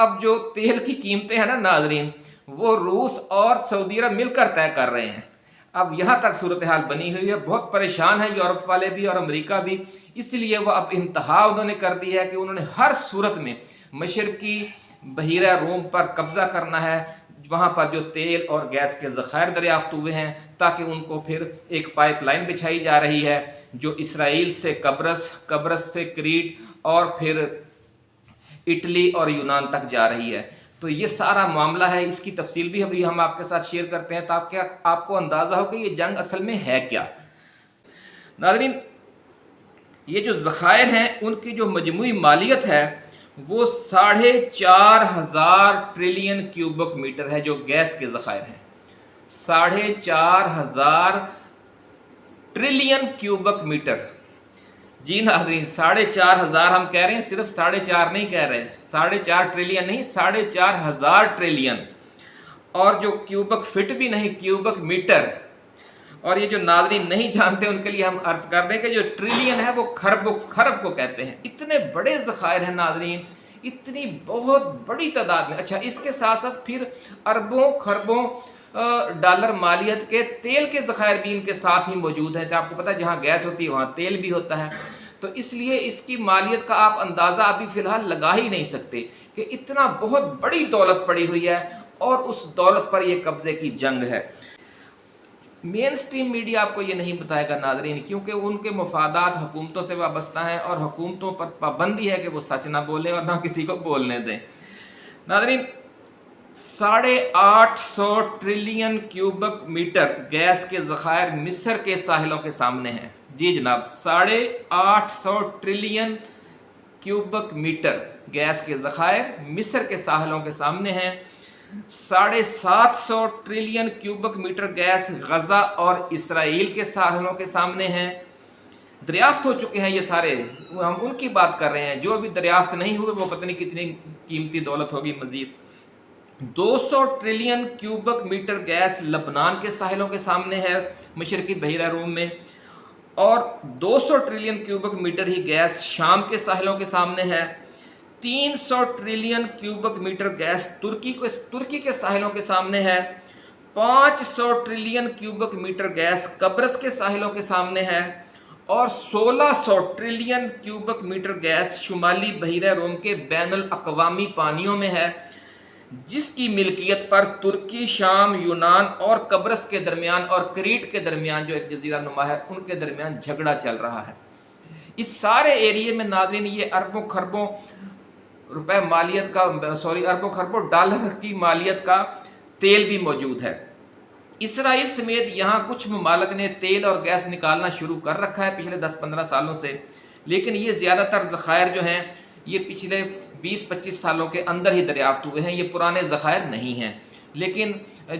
اب جو تیل کی قیمتیں ہیں نا ناظرین، وہ روس اور سعودی عرب مل کر طے کر رہے ہیں۔ اب یہاں تک صورتحال بنی ہوئی ہے، بہت پریشان ہے یورپ والے بھی اور امریکہ بھی، اس لیے وہ اب انتہا انہوں نے کر دی ہے کہ انہوں نے ہر صورت میں مشرقی بحیرہ روم پر قبضہ کرنا ہے، وہاں پر جو تیل اور گیس کے ذخائر دریافت ہوئے ہیں، تاکہ ان کو پھر ایک پائپ لائن بچھائی جا رہی ہے جو اسرائیل سے قبرص سے کریٹ اور پھر اٹلی اور یونان تک جا رہی ہے۔ تو یہ سارا معاملہ ہے، اس کی تفصیل بھی ابھی ہم آپ کے ساتھ شیئر کرتے ہیں تاکہ آپ کو اندازہ ہو کہ یہ جنگ اصل میں ہے کیا۔ ناظرین، یہ جو ذخائر ہیں ان کی جو مجموعی مالیت ہے وہ 4,500 ٹریلین کیوبک میٹر ہے، جو گیس کے ذخائر ہیں 4,500 ٹریلین کیوبک میٹر۔ جی ناظرین، 4,500 ہم کہہ رہے ہیں، صرف 4.5 نہیں کہہ رہے، 4.5 ٹریلین نہیں، 4,500 ٹریلین، اور جو کیوبک فٹ بھی نہیں، کیوبک میٹر۔ اور یہ جو ناظرین نہیں جانتے ان کے لیے ہم عرض کر دیں کہ جو ٹریلین ہے وہ خرب کو کہتے ہیں۔ اتنے بڑے ذخائر ہیں ناظرین، اتنی بہت بڑی تعداد میں۔ اچھا، اس کے ساتھ ساتھ پھر اربوں خربوں ڈالر مالیت کے تیل کے ذخائر بھی ان کے ساتھ ہی موجود ہیں۔ آپ کو پتہ ہے جہاں گیس ہوتی ہے وہاں تیل بھی ہوتا ہے، تو اس لیے اس کی مالیت کا آپ اندازہ ابھی فی الحال لگا ہی نہیں سکتے کہ اتنا بہت بڑی دولت پڑی ہوئی ہے، اور اس دولت پر یہ قبضے کی جنگ ہے۔ مین سٹریم میڈیا آپ کو یہ نہیں بتائے گا ناظرین، کیونکہ ان کے مفادات حکومتوں سے وابستہ ہیں اور حکومتوں پر پابندی ہے کہ وہ سچ نہ بولیں اور نہ کسی کو بولنے دیں۔ ناظرین، 850 ٹریلین کیوبک میٹر گیس کے ذخائر مصر کے ساحلوں کے سامنے ہیں۔ جی جناب، 850 ٹریلین کیوبک میٹر گیس کے ذخائر مصر کے ساحلوں کے سامنے ہیں۔ 750 trillion cubic metre gas Gaza اور اسرائیل کے ساحلوں کے سامنے ہیں۔ دریافت ہو چکے ہیں یہ سارے، ہم ان کی بات کر رہے ہیں، جو ابھی دریافت نہیں ہوئے وہ پتہ نہیں کتنی قیمتی دولت ہوگی مزید۔ 200 ٹریلین کیوبک میٹر گیس لبنان کے ساحلوں کے سامنے ہے مشرقی بحیرہ روم میں، اور 200 ٹریلین کیوبک میٹر ہی گیس شام کے ساحلوں کے سامنے ہے۔ 300 ٹریلین کیوبک میٹر گیس ترکی کے ساحلوں کے سامنے ہے۔ 500 ٹریلین کیوبک میٹر گیس قبرص کے ساحلوں کے سامنے ہے، اور 1600 ٹریلین کیوبک میٹر گیس شمالی بحیرہ روم کے بین الاقوامی پانیوں میں ہے، جس کی ملکیت پر ترکی، شام، یونان اور قبرص کے درمیان اور کریٹ کے درمیان جو ایک جزیرہ نما ہے ان کے درمیان جھگڑا چل رہا ہے۔ اس سارے ایریے میں ناظرین یہ اربوں خربوں روپے مالیت کا اربوں خربوں ڈالر کی مالیت کا تیل بھی موجود ہے۔ اسرائیل سمیت یہاں کچھ ممالک نے تیل اور گیس نکالنا شروع کر رکھا ہے پچھلے 10-15 سالوں سے، لیکن یہ زیادہ تر ذخائر جو ہیں یہ پچھلے 20-25 سالوں کے اندر ہی دریافت ہوئے ہیں، یہ پرانے ذخائر نہیں ہیں، لیکن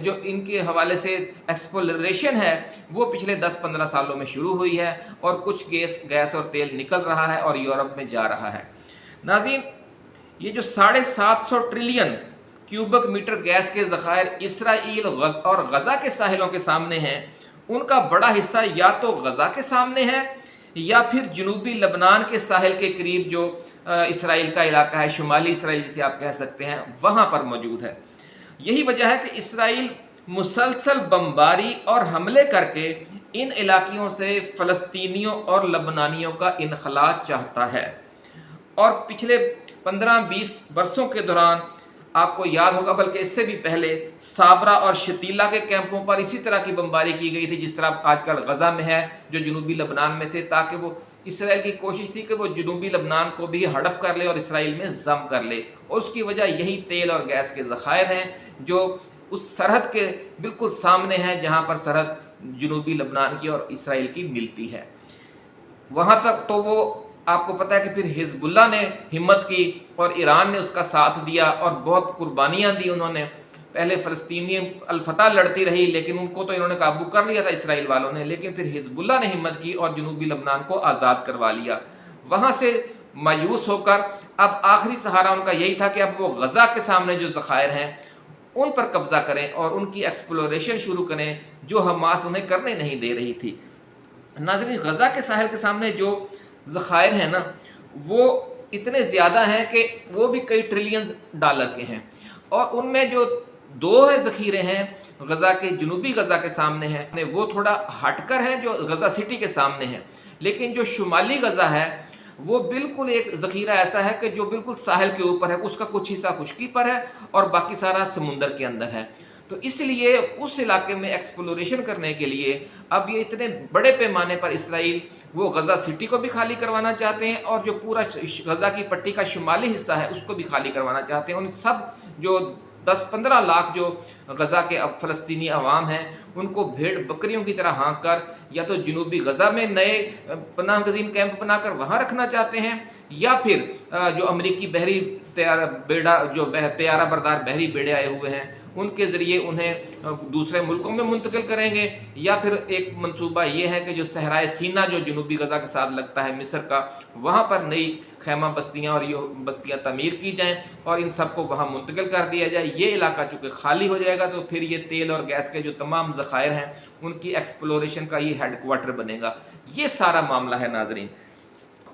جو ان کے حوالے سے ایکسپلوریشن ہے وہ پچھلے 10-15 سالوں میں شروع ہوئی ہے، اور کچھ گیس اور تیل نکل رہا ہے اور یورپ میں جا رہا ہے۔ ناظرین، یہ جو 750 ٹریلین کیوبک میٹر گیس کے ذخائر اسرائیل اور غزہ کے ساحلوں کے سامنے ہیں، ان کا بڑا حصہ یا تو غزہ کے سامنے ہے یا پھر جنوبی لبنان کے ساحل کے قریب جو اسرائیل کا علاقہ ہے، شمالی اسرائیل جسے آپ کہہ سکتے ہیں، وہاں پر موجود ہے۔ یہی وجہ ہے کہ اسرائیل مسلسل بمباری اور حملے کر کے ان علاقوں سے فلسطینیوں اور لبنانیوں کا انخلاء چاہتا ہے، اور پچھلے 15-20 برسوں کے دوران آپ کو یاد ہوگا، بلکہ اس سے بھی پہلے صابرہ اور شتیلہ کے کیمپوں پر اسی طرح کی بمباری کی گئی تھی جس طرح آج کل غزہ میں ہے، جو جنوبی لبنان میں تھے، تاکہ وہ اسرائیل کی کوشش تھی کہ وہ جنوبی لبنان کو بھی ہڑپ کر لے اور اسرائیل میں ضم کر لے، اور اس کی وجہ یہی تیل اور گیس کے ذخائر ہیں جو اس سرحد کے بالکل سامنے ہیں جہاں پر سرحد جنوبی لبنان کی اور اسرائیل کی ملتی ہے۔ وہاں تک تو وہ آپ کو پتہ ہے کہ پھر حزب اللہ نے ہمت کی اور ایران نے اس کا ساتھ دیا اور بہت قربانیاں دی انہوں نے۔ پہلے فلسطینی الفتح لڑتی رہی، لیکن ان کو تو انہوں نے قابو کر لیا تھا اسرائیل والوں نے، لیکن پھر حزب اللہ نے ہمت کی اور جنوبی لبنان کو آزاد کروا لیا۔ وہاں سے مایوس ہو کر اب آخری سہارا ان کا یہی تھا کہ اب وہ غزہ کے سامنے جو ذخائر ہیں ان پر قبضہ کریں اور ان کی ایکسپلوریشن شروع کریں، جو حماس انہیں کرنے نہیں دے رہی تھی۔ ناظرین، غزہ کے ساحل کے سامنے جو ذخائر ہیں نا، وہ इतने ज़्यादा हैं कि वो भी कई ट्रिलियंस डॉलर के हैं, और उनमें जो दो है ज़ख़ीरे हैं गज़ा के, जनूबी गज़ा के सामने हैं, वो थोड़ा हटकर हैं जो गज़ा सिटी के सामने हैं, लेकिन जो शुमाली गज़ा है वो बिल्कुल एक ज़ख़ीरा ऐसा है कि जो बिल्कुल साहिल के ऊपर है, उसका कुछ हिस्सा खुश्की पर है और बाकी सारा समुंदर के अंदर है। तो इसलिए उस इलाके में एक्सप्लोरेशन करने के लिए अब ये इतने बड़े पैमाने पर इसराइल वो गज़ा सिटी को भी खाली करवाना चाहते हैं, और जो पूरा गज़ा की पट्टी का शुमाली हिस्सा है उसको भी खाली करवाना चाहते हैं। उन सब जो 10-15 लाख जो गज़ा के अब फ़लस्तीनी अवाम हैं उनको भेड़ बकरियों की तरह हाँक कर या तो जनूबी गज़ा में नए पनाह गज़ीन कैंप बनाकर वहाँ रखना चाहते हैं, या फिर जो अमरीकी बहरी तैयारा बरदार बहरी बेड़े आए हुए हैं उनके ज़रिए उन्हें दूसरे मुल्कों में मुंतकिल करेंगे, या फिर एक मंसूबा ये है कि जो सहराए सीना जो जनूबी गज़ा के साथ लगता है मिस्र का, वहाँ पर नई खैमा बस्तियाँ और ये बस्तियाँ तमीर की जाएँ और इन सब को वहाँ मुंतकिल कर दिया जाए। ये इलाका चूँकि खाली हो जाएगा तो फिर ये तेल और गैस के जो तमाम ज़खायर हैं उनकी एक्सप्लोरेशन का ये हेडक्वार्टर बनेगा। ये सारा मामला है नाज़रीन।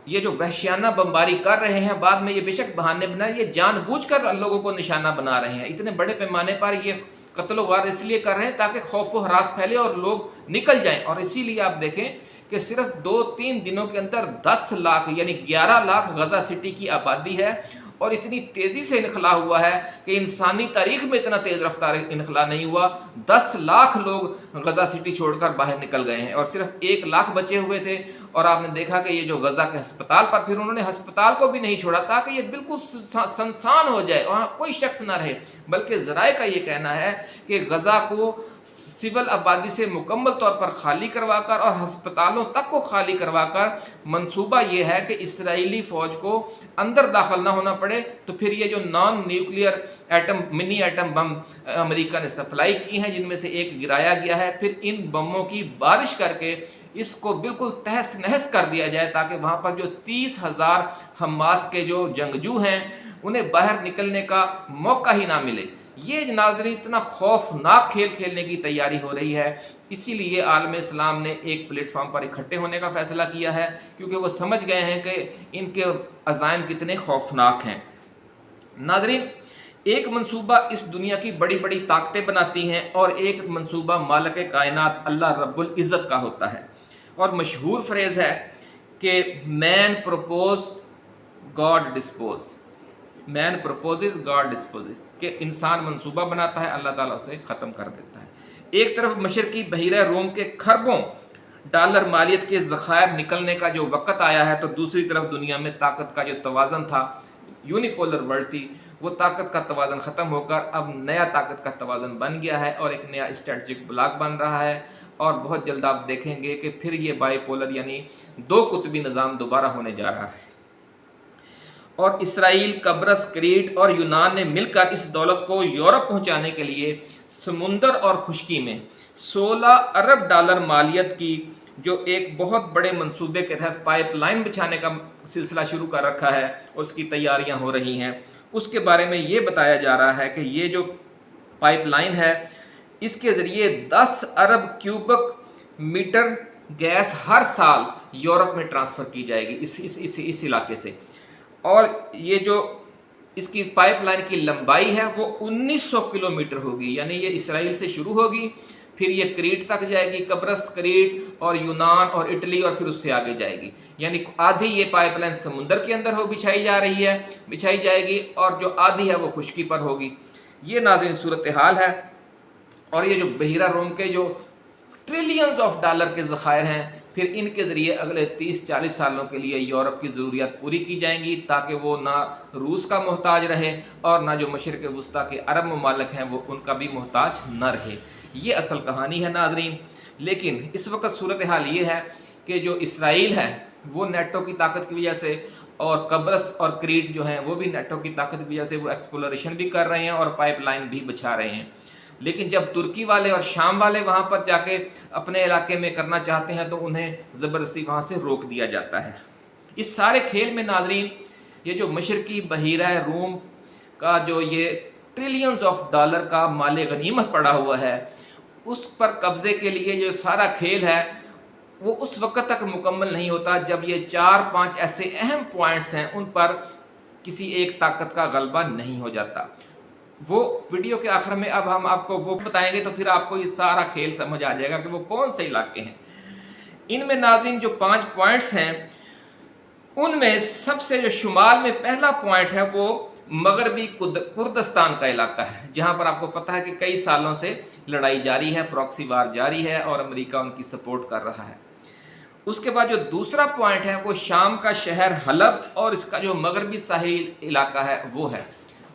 ये जो वहशियाना बमबारी कर रहे हैं, बाद में ये बेशक बहाने बनाए, ये जानबूझकर लोगों को निशाना बना रहे हैं। इतने बड़े पैमाने पर ये कत्ल वार इसलिए कर रहे हैं ताकि खौफ व हरास फैले और लोग निकल जाएं। और इसीलिए आप देखें कि सिर्फ 2-3 दिनों के अंदर 10 लाख यानी 11 लाख गज़ा सिटी की आबादी है, और इतनी तेज़ी से इनखला हुआ है कि इंसानी तारीख में इतना तेज़ रफ्तार इनखला नहीं हुआ। 10 लाख लोग गज़ा सिटी छोड़कर बाहर निकल गए हैं और सिर्फ 1 लाख बचे हुए थे। और आपने देखा कि ये जो गज़ा के अस्पताल पर, फिर उन्होंने अस्पताल को भी नहीं छोड़ा ताकि ये बिल्कुल सुनसान हो जाए, वहाँ कोई शख्स ना रहे। बल्कि ज़राए का ये कहना है कि गज़ा को सिविल आबादी से मुकम्मल तौर पर खाली करवाकर और अस्पतालों तक को खाली करवाकर मंसूबा ये है कि इसराइली फ़ौज को अंदर दाखिल ना होना पड़े। तो फिर ये जो non nuclear mini atom bomb America ने सप्लाई की हैं, जिनमें से एक गिराया गया है, फिर इन बमों की बारिश करके इसको बिल्कुल तहस नहस कर दिया जाए ताकि वहाँ पर जो 30,000 हमास के जो जंगजू हैं उन्हें बाहर निकलने का मौका ही ना मिले। ये नाज़रीन इतना खौफनाक खेल खेलने की तैयारी हो रही है। इसीलिए आलम इस्लाम ने एक प्लेटफॉर्म पर इकट्ठे होने का फ़ैसला किया है, क्योंकि वो समझ गए हैं कि इनके अज़ाइम कितने खौफनाक हैं। नाज़रीन, एक मंसूबा इस दुनिया की बड़ी बड़ी ताकतें बनाती हैं और एक मंसूबा मालिक कायनात अल्लाह रब्बुल इज़्ज़त का होता है। और मशहूर फ्रेज़ है कि man propose God dispose, man proposes God disposes, कि इंसान मंसूबा बनाता है, अल्लाह ताला उसे ख़त्म कर देता है। एक तरफ मशरकी बहीरा रोम के खरबों डॉलर मालियत के ज़खायर निकलने का जो वक़्त आया है, तो दूसरी तरफ दुनिया में ताकत का जो तवाज़न था, यूनिपोलर वर्ल्ड थी, वो ताकत का तवाज़न ख़त्म होकर अब नया ताकत का तवाज़न बन गया है और एक नया स्ट्रेटजिक ब्लॉक बन रहा है। और बहुत जल्द आप देखेंगे कि फिर ये बाईपोलर यानी 2 कुतबी निज़ाम दोबारा होने जा रहा है। और इसराइल, कब्रस, क्रीट और यूनान ने मिलकर इस दौलत को यूरोप पहुंचाने के लिए समुंदर और खुश्की में 16 अरब डॉलर मालियत की जो एक बहुत बड़े मंसूबे के तहत पाइपलाइन बिछाने का सिलसिला शुरू कर रखा है, उसकी तैयारियां हो रही हैं। उसके बारे में ये बताया जा रहा है कि ये जो पाइपलाइन है इसके ज़रिए 10 अरब क्यूबिक मीटर गैस हर साल यूरोप में ट्रांसफ़र की जाएगी इस इलाके से। और ये जो इसकी पाइपलाइन की लंबाई है वो 1900 किलोमीटर होगी, यानी ये इसराइल से शुरू होगी, फिर ये क्रीट तक जाएगी, कब्रस, क्रीट और यूनान और इटली, और फिर उससे आगे जाएगी। यानी आधी ये पाइपलाइन समुंदर के अंदर बिछाई जाएगी और जो आधी है वो खुश्की पर होगी। ये नाज़रीन सूरत हाल है। और ये जो बहीरा रोम के जो ट्रिलियंस ऑफ डॉलर के ज़खायर हैं, फिर इनके ज़रिए अगले 30-40 सालों के लिए यूरोप की ज़रूरियात पूरी की जाएंगी, ताकि वो ना रूस का मोहताज रहे और ना जो मशरिक़ वस्ता के अरब ममालिक हैं वो उनका भी मोहताज न रहे। ये असल कहानी है नाज़रीन। लेकिन इस वक्त सूरत हाल ये है कि जो इसराइल है वो नेटो की ताकत की वजह से, और कब्रस और क्रीट जो हैं वो भी नेटो की ताकत की वजह से वो एक्सप्लोरेशन भी कर रहे हैं और पाइपलाइन भी बिछा रहे हैं। लेकिन जब तुर्की वाले और शाम वाले वहाँ पर जाके अपने इलाके में करना चाहते हैं तो उन्हें ज़बरदस्ती वहाँ से रोक दिया जाता है। इस सारे खेल में नाज़रीन, ये जो मशरकी बहीरा रोम का जो ये ट्रिलियंस ऑफ डॉलर का माल गनीमत पड़ा हुआ है, उस पर कब्ज़े के लिए जो सारा खेल है वो उस वक्त तक मुकम्मल नहीं होता जब ये 4-5 ऐसे अहम पॉइंट्स हैं उन पर किसी एक ताकत का गलबा नहीं हो जाता। वो वीडियो के आखिर में अब हम आपको वो बताएंगे, तो फिर आपको ये सारा खेल समझ आ जाएगा कि वो कौन से इलाके हैं। इनमें नाज़रीन जो 5 पॉइंट्स हैं उनमें सबसे जो शुमाल में पहला पॉइंट है वो मगरबी कुर्दिस्तान का इलाका है, जहां पर आपको पता है कि कई सालों से लड़ाई जारी है, प्रॉक्सी वार जारी है और अमेरिका उनकी सपोर्ट कर रहा है। उसके बाद जो दूसरा पॉइंट है वो शाम का शहर हलब और इसका जो मगरबी साहिल इलाका है वो है।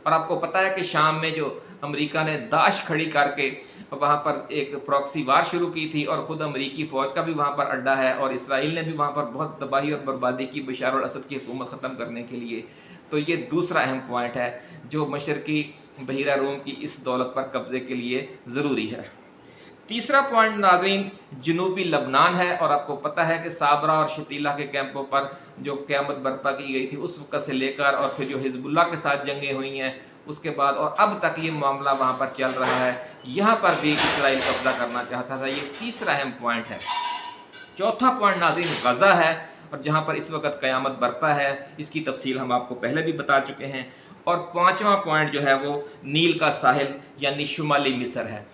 और आपको पता है कि शाम में जो अमेरिका ने दाश खड़ी करके वहाँ पर एक प्रॉक्सी वार शुरू की थी और ख़ुद अमेरिकी फ़ौज का भी वहाँ पर अड्डा है और इसराइल ने भी वहाँ पर बहुत तबाही और बर्बादी की बशार अल असद की हुकूमत ख़त्म करने के लिए। तो ये दूसरा अहम पॉइंट है जो मशरकी बहीरा रूम की इस दौलत पर कब्ज़े के लिए ज़रूरी है। तीसरा पॉइंट नाज़रीन जनूबी लबनान है और आपको पता है कि साबरा और शतीला के कैंपों पर जो क़यामत बर्पा की गई थी उस वक्त से लेकर और फिर जो हिजबुल्लाह के साथ जंगें हुई हैं उसके बाद और अब तक ये मामला वहाँ पर चल रहा है। यहाँ पर भी इसराइल कब्ज़ा करना चाहता था। ये तीसरा अहम पॉइंट है। चौथा पॉइंट नाज़रीन गज़ा है और जहाँ पर इस वक्त क़यामत बर्पा है, इसकी तफसील हम आपको पहले भी बता चुके हैं। और पाँचवा पॉइंट जो है वो नील का साहिल यानी शुमाली मिस्र है।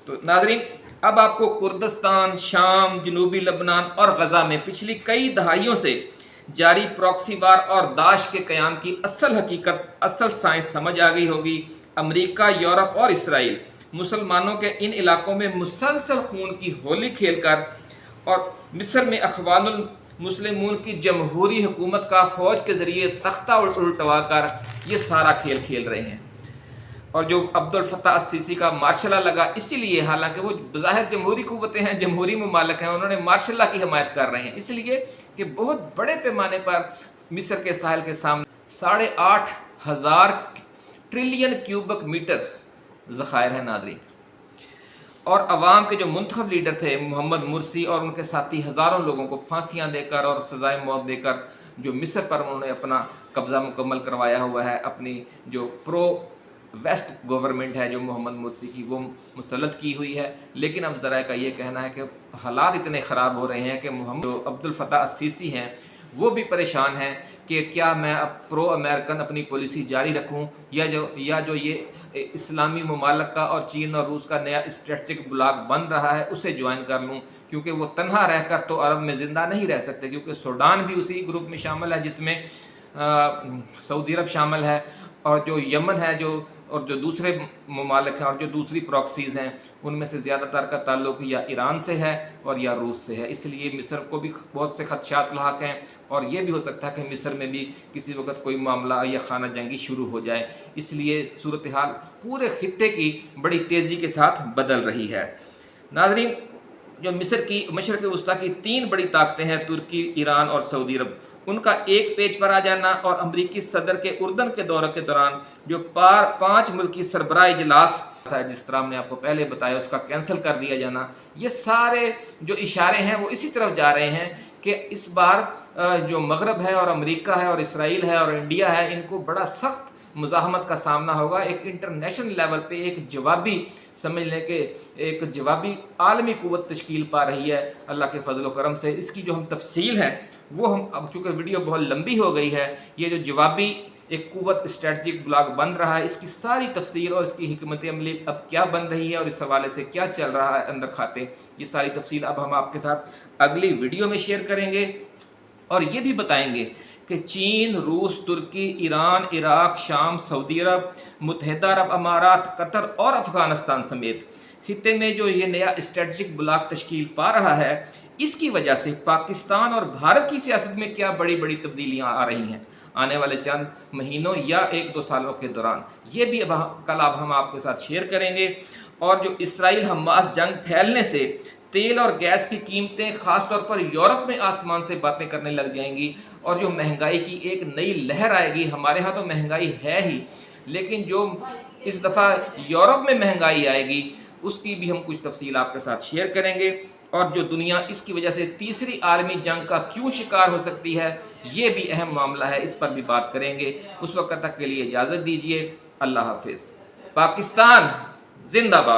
तो नाज़रीन अब आपको कुर्दिस्तान, शाम, जनूबी लबनान और गज़ा में पिछली कई दहाइयों से जारी प्रॉक्सी वार और दाश के क़याम की असल हकीकत, असल साइंस समझ आ गई होगी। अमेरिका, यूरोप और इसराइल मुसलमानों के इन इलाकों में मुसलसल खून की होली खेलकर और मिस्र में अखवानुल मुस्लिमून की जमहूरी हुकूमत का फ़ौज के ज़रिए तख्ता उल्टवा कर ये सारा खेल खेल रहे हैं। और जो अब्दुल फत्ताह अस-सीसी का मार्शल लॉ लगा इसीलिए, हालांकि वो बज़ाहिर जमहूरी क़ुव्वतें हैं, जमहूरी ममालिक हैं, उन्होंने मार्शल लॉ की हिमायत कर रहे हैं इसलिए कि बहुत बड़े पैमाने पर मिस्र के साहिल के सामने 8,500 ट्रिलियन क्यूबिक मीटर ज़खायर है नाज़रीन। और अवाम के जो मुंतखब लीडर थे मोहम्मद मुर्सी और उनके साथी हज़ारों लोगों को फांसियाँ देकर और सज़ाए मौत देकर जो मिस्र पर उन्होंने अपना कब्ज़ा मुकम्मल करवाया हुआ है, अपनी जो प्रो वेस्ट गवर्नमेंट है जो मोहम्मद मुर्सी की, वो मुसल्लत की हुई है। लेकिन अब ज़रा का ये कहना है कि हालात इतने ख़राब हो रहे हैं कि जो अब्दुल फत्ताह अस-सीसी हैं वो भी परेशान हैं कि क्या मैं अब प्रो अमेरिकन अपनी पॉलिसी जारी रखूं या जो ये इस्लामी ममालिक का और चीन और रूस का नया स्ट्रेटजिक ब्लॉक बन रहा है उसे ज्वाइन कर लूं, क्योंकि वो तन्हा रहकर तो अरब में ज़िंदा नहीं रह सकते, क्योंकि सूडान भी उसी ग्रुप में शामिल है जिसमें सऊदी अरब शामिल है और जो यमन है और जो दूसरे ममालिक हैं और जो दूसरी प्रॉक्सीज़ हैं उनमें से ज़्यादातर का ताल्लुक या ईरान से है और या रूस से है। इसलिए मिस्र को भी बहुत से खदशात लाक हैं और ये भी हो सकता है कि मिस्र में भी किसी वक्त कोई मामला या खाना जंगी शुरू हो जाए। इसलिए सूरत हाल पूरे खित्ते की बड़ी तेज़ी के साथ बदल रही है। नाज़रीन जो मिस्र की मशरिक़ वस्ता की 3 बड़ी ताकतें हैं, तुर्की, ईरान और सऊदी अरब, उनका एक पेज पर आ जाना और अमरीकी सदर के उर्दन के दौरे के दौरान जो 5 मुल्की सरबराह इजलास है जिस तरह हमने आपको पहले बताया उसका कैंसिल कर दिया जाना, ये सारे जो इशारे हैं वो इसी तरफ जा रहे हैं कि इस बार जो मगरब है और अमेरिका है और इसराइल है और इंडिया है, इनको बड़ा सख्त मुज़ाहमत का सामना होगा। एक इंटरनेशनल लेवल पे एक जवाबी समझ लें कि एक जवाबी आलमी क़ुव्वत तश्कील पा रही है अल्लाह के फजल व करम से। इसकी जो हम तफसील है वो हम अब चूँकि वीडियो बहुत लंबी हो गई है, ये जो जवाबी एक क़ुव्वत स्ट्रेटजिक ब्लॉक बन रहा है इसकी सारी तफसील और इसकी हिकमत अमली अब क्या बन रही है और इस हवाले से क्या चल रहा है अंदर खाते, ये सारी तफसील अब हम आपके साथ अगली वीडियो में शेयर करेंगे। और ये भी बताएंगे कि चीन, रूस, तुर्की, ईरान, इराक, शाम, सऊदी अरब, मुत्तहिदा अरब अमारात, कतर और अफ़गानिस्तान समेत खित्ते में जो ये नया स्ट्रेटजिक ब्लॉक तश्कील पा रहा है, इसकी वजह से पाकिस्तान और भारत की सियासत में क्या बड़ी बड़ी तब्दीलियाँ आ रही हैं आने वाले चंद महीनों या 1-2 सालों के दौरान, ये भी कल हम आपके साथ शेयर करेंगे। और जो इसराइल हमास जंग फैलने से तेल और गैस की कीमतें ख़ास तौर पर यूरोप में आसमान से बातें करने लग जाएंगी और जो महंगाई की एक नई लहर आएगी। हमारे यहाँ तो महंगाई है ही, लेकिन जो इस दफ़ा यूरोप में महंगाई आएगी उसकी भी हम कुछ तफसील आपके साथ शेयर करेंगे। और जो दुनिया इसकी वजह से तीसरी आलमी जंग का क्यों शिकार हो सकती है, ये भी अहम मामला है, इस पर भी बात करेंगे। उस वक्त तक के लिए इजाज़त दीजिए। अल्लाह हाफिज़। पाकिस्तान जिंदाबाद।